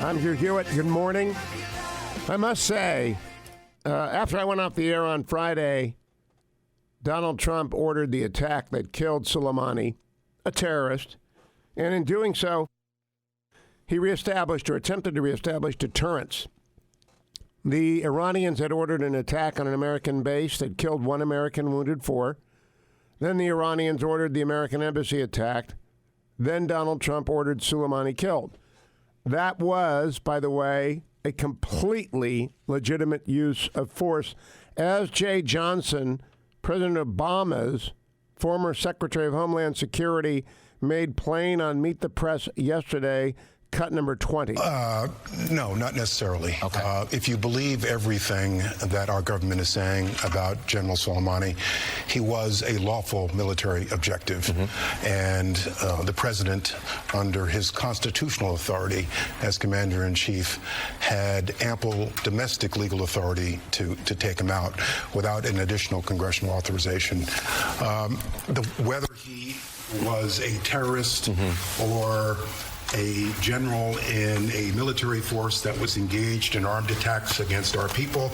I'm Hugh Hewitts. Good morning. I must say, after I went off the air on Friday, Donald Trump ordered the attack that killed Soleimani, a terrorist, and in doing so, he reestablished or attempted to reestablish deterrence. The Iranians had ordered an attack on an American base that killed one American, wounded four. Then the Iranians ordered the American embassy attacked. Then Donald Trump ordered Soleimani killed. That was, by the way, a completely legitimate use of force. As Jay Johnson, President Obama's former Secretary of Homeland Security, made plain on Meet the Press yesterday, cut number 20. No, not necessarily. Okay. If you believe everything that our government is saying about General Soleimani, he was a lawful military objective. And the president, under his constitutional authority as commander-in-chief, had ample domestic legal authority to take him out without an additional congressional authorization. Whether he was a terrorist or a general in a military force that was engaged in armed attacks against our people,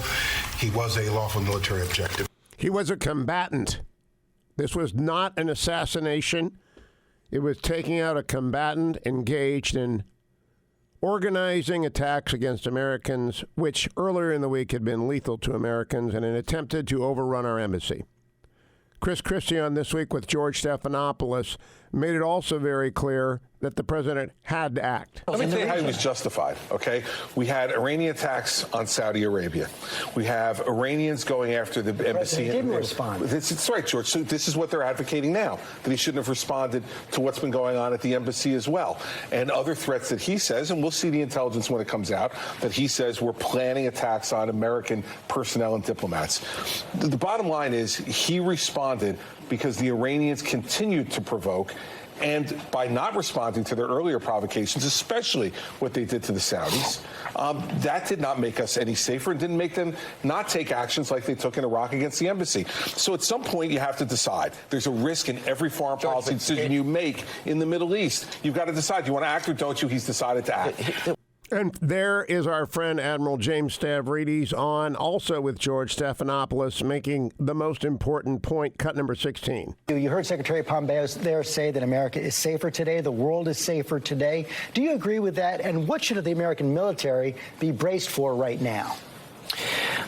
he was a lawful military objective. He was a combatant. This was not an assassination. It was taking out a combatant engaged in organizing attacks against Americans, which earlier in the week had been lethal to Americans, and attempted to overrun our embassy. Chris Christie on This Week with George Stephanopoulos made it also very clear that the president had to act. Let me tell you how he was justified, okay? We had Iranian attacks on Saudi Arabia. We have Iranians going after the embassy. He didn't respond. It's right, George. So this is what they're advocating now, that he shouldn't have responded to what's been going on at the embassy as well. And other threats that he says, and we'll see the intelligence when it comes out, that he says we're planning attacks on American personnel and diplomats. The bottom line is he responded because the Iranians continued to provoke, and by not responding to their earlier provocations, especially what they did to the Saudis, that did not make us any safer and didn't make them not take actions like they took in Iraq against the embassy. So at some point, you have to decide. There's a risk in every foreign policy decision you make in the Middle East. You've got to decide. Do you want to act or don't you? He's decided to act. And there is our friend Admiral James Stavridis on, also with George Stephanopoulos, making the most important point, cut number 16. You heard Secretary Pompeo there say that America is safer today, the world is safer today. Do you agree with that? And what should the American military be braced for right now?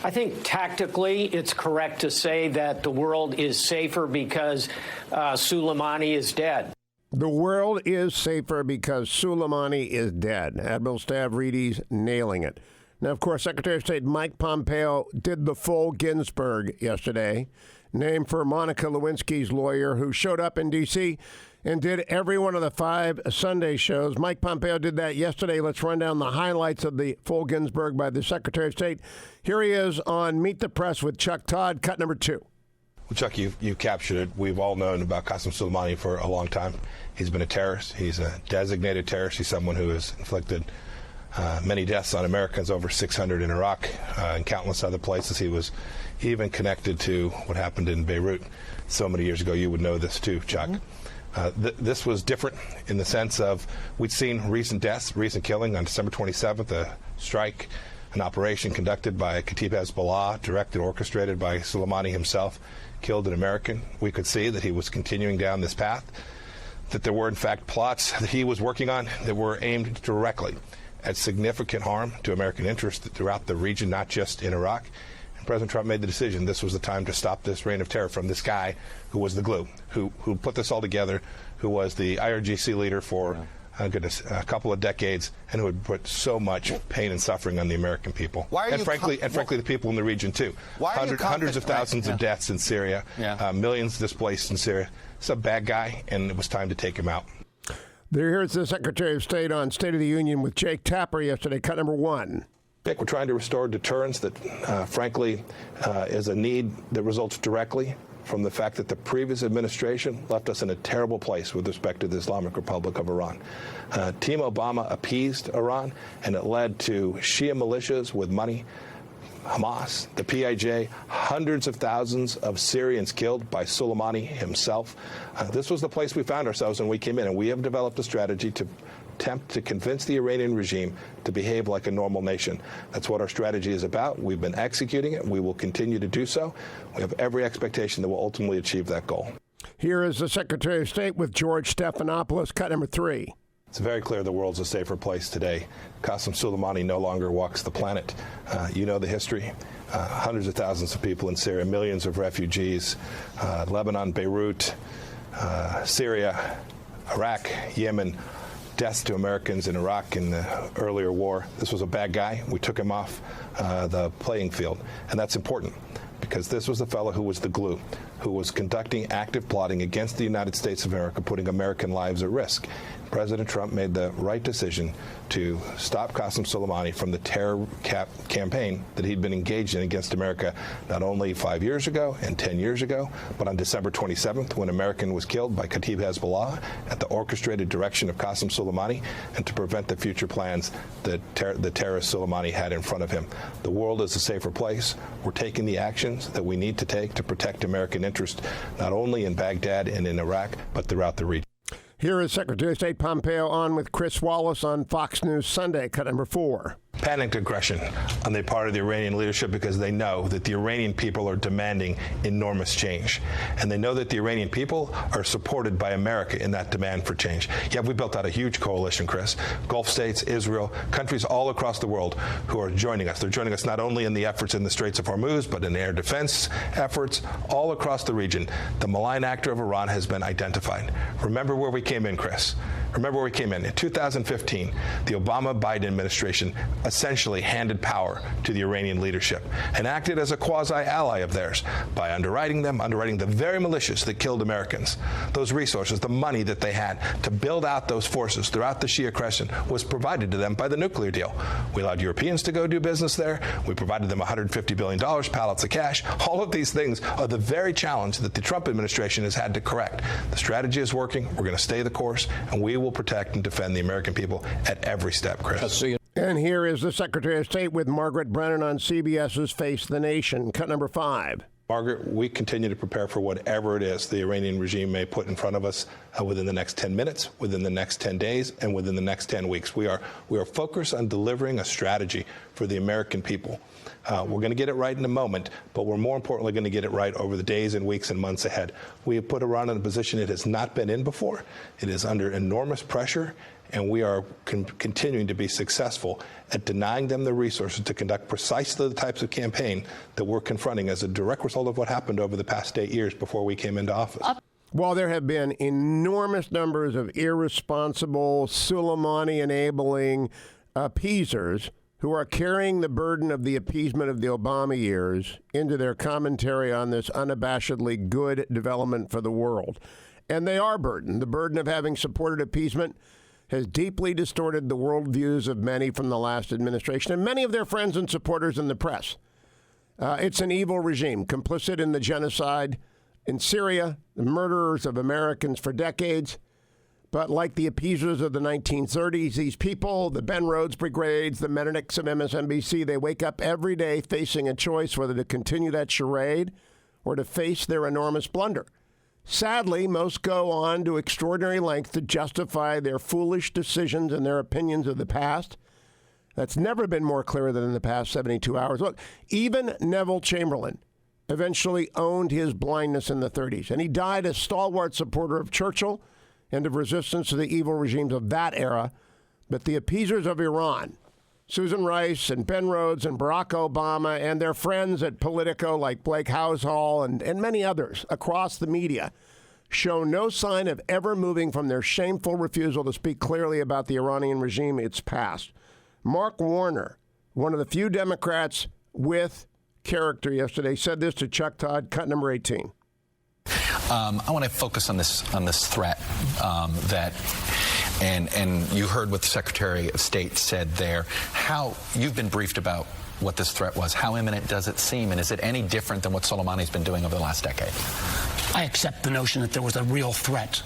I think tactically it's correct to say that the world is safer because Soleimani is dead. The world is safer because Soleimani is dead. Admiral Stavridis nailing it. Now, of course, Secretary of State Mike Pompeo did the full Ginsburg yesterday, named for Monica Lewinsky's lawyer, who showed up in D.C. and did every one of the 5 Sunday shows. Mike Pompeo did that yesterday. Let's run down the highlights of the full Ginsburg by the Secretary of State. Here he is on Meet the Press with Chuck Todd, cut number 2. Well, Chuck, you captured it. We've all known about Qasem Soleimani for a long time. He's been a terrorist. He's a designated terrorist. He's someone who has inflicted many deaths on Americans, over 600 in Iraq and countless other places. He was even connected to what happened in Beirut so many years ago. You would know this too, Chuck. This was different in the sense of we'd seen recent deaths, recent killing on December 27th, a strike, an operation conducted by Kataib Hezbollah, directed, orchestrated by Soleimani himself, killed an American. We could see that he was continuing down this path, that there were, in fact, plots that he was working on that were aimed directly at significant harm to American interests throughout the region, not just in Iraq. And President Trump made the decision this was the time to stop this reign of terror from this guy who was the glue, who put this all together, who was the IRGC leader for a couple of decades, and who had put so much pain and suffering on the American people, and frankly, the people in the region too. Hundreds of thousands of deaths in Syria, millions displaced in Syria. It's a bad guy, and it was time to take him out. Here's the Secretary of State on State of the Union with Jake Tapper yesterday, cut number 1. We're trying to restore deterrence that, frankly, is a need that results directly from the fact that the administration left us in a terrible place with respect to the Islamic Republic of Iran. Team Obama appeased Iran, and it led to Shia militias with money, Hamas, the PIJ, hundreds of thousands of Syrians killed by Soleimani himself. This was the place we found ourselves when we came in, and we have developed a strategy to attempt to convince the Iranian regime to behave like a normal nation. That's what our strategy is about. We've been executing it. We will continue to do so. We have every expectation that we'll ultimately achieve that goal. Here is the Secretary of State with George Stephanopoulos, cut number 3. It's very clear the world's a safer place today. Qasem Soleimani no longer walks the planet. You know the history. Hundreds of thousands of people in Syria, millions of refugees, Lebanon, Beirut, Syria, Iraq, Yemen, deaths to Americans in Iraq in the earlier war. This was a bad guy. We took him off the playing field. And that's important because this was the fellow who was the glue, who was conducting active plotting against the United States of America, putting American lives at risk. President Trump made the right decision to stop Qasem Soleimani from the terror campaign that he'd been engaged in against America not only 5 years ago and 10 years ago, but on December 27th when American was killed by Kataib Hezbollah at the orchestrated direction of Qasem Soleimani, and to prevent the future plans that the terrorist Soleimani had in front of him. The world is a safer place. We're taking the actions that we need to take to protect American interests, not only in Baghdad and in Iraq, but throughout the region. Here is Secretary of State Pompeo on with Chris Wallace on Fox News Sunday, cut number 4. Panicked aggression on the part of the Iranian leadership because they know that the Iranian people are demanding enormous change. And they know that the Iranian people are supported by America in that demand for change. Yeah, we built out a huge coalition, Chris. Gulf states, Israel, countries all across the world who are joining us. They're joining us not only in the efforts in the Straits of Hormuz, but in air defense efforts all across the region. The malign actor of Iran has been identified. Remember where we came in, Chris. Remember where we came in. In 2015, the Obama-Biden administration essentially handed power to the Iranian leadership and acted as a quasi-ally of theirs by underwriting the very militias that killed Americans. Those resources, the money that they had to build out those forces throughout the Shia Crescent was provided to them by the nuclear deal. We allowed Europeans to go do business there. We provided them $150 billion, pallets of cash. All of these things are the very challenge that the Trump administration has had to correct. The strategy is working. We're going to stay the course, and we will protect and defend the American people at every step, Chris. And here is the Secretary of State with Margaret Brennan on CBS's Face the Nation, cut number 5. Margaret, we continue to prepare for whatever it is the Iranian regime may put in front of us within the next 10 minutes, within the next 10 days, and within the next 10 weeks. We are focused on delivering a strategy for the American people. We're going to get it right in a moment, but we're more importantly going to get it right over the days and weeks and months ahead. We have put Iran in a position it has not been in before. It is under enormous pressure, and we are continuing to be successful at denying them the resources to conduct precisely the types of campaign that we're confronting as a direct result of what happened over the past 8 years before we came into office. While there have been enormous numbers of irresponsible, Soleimani-enabling appeasers who are carrying the burden of the appeasement of the Obama years into their commentary on this unabashedly good development for the world. And they are burdened. The burden of having supported appeasement has deeply distorted the worldviews of many from the last administration and many of their friends and supporters in the press. It's an evil regime, complicit in the genocide in Syria, the murderers of Americans for decades. But like the appeasers of the 1930s, these people, the Ben Rhodes brigades, the Menonics of MSNBC, they wake up every day facing a choice whether to continue that charade or to face their enormous blunder. Sadly, most go on to extraordinary lengths to justify their foolish decisions and their opinions of the past. That's never been more clear than in the past 72 hours. Look, even Neville Chamberlain eventually owned his blindness in the 30s, and he died a stalwart supporter of Churchill and of resistance to the evil regimes of that era. But the appeasers of Iran, Susan Rice and Ben Rhodes and Barack Obama and their friends at Politico like Blake Househall and many others across the media, show no sign of ever moving from their shameful refusal to speak clearly about the Iranian regime, its past. Mark Warner, one of the few Democrats with character yesterday, said this to Chuck Todd, cut number 18. I want to focus on this threat and you heard what the Secretary of State said there. How you've been briefed about what this threat was. How imminent does it seem, and is it any different than what Soleimani's been doing over the last decade? I accept the notion that there was a real threat.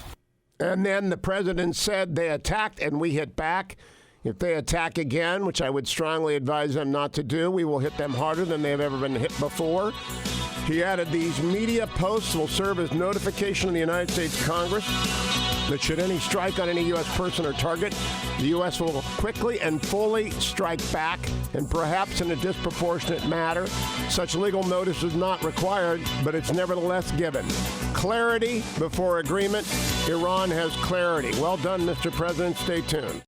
And then the president said they attacked and we hit back. If they attack again, which I would strongly advise them not to do, we will hit them harder than they've ever been hit before. He added, these media posts will serve as notification of the United States Congress that should any strike on any U.S. person or target, the U.S. will quickly and fully strike back, and perhaps in a disproportionate manner. Such legal notice is not required, but it's nevertheless given. Clarity before agreement. Iran has clarity. Well done, Mr. President. Stay tuned.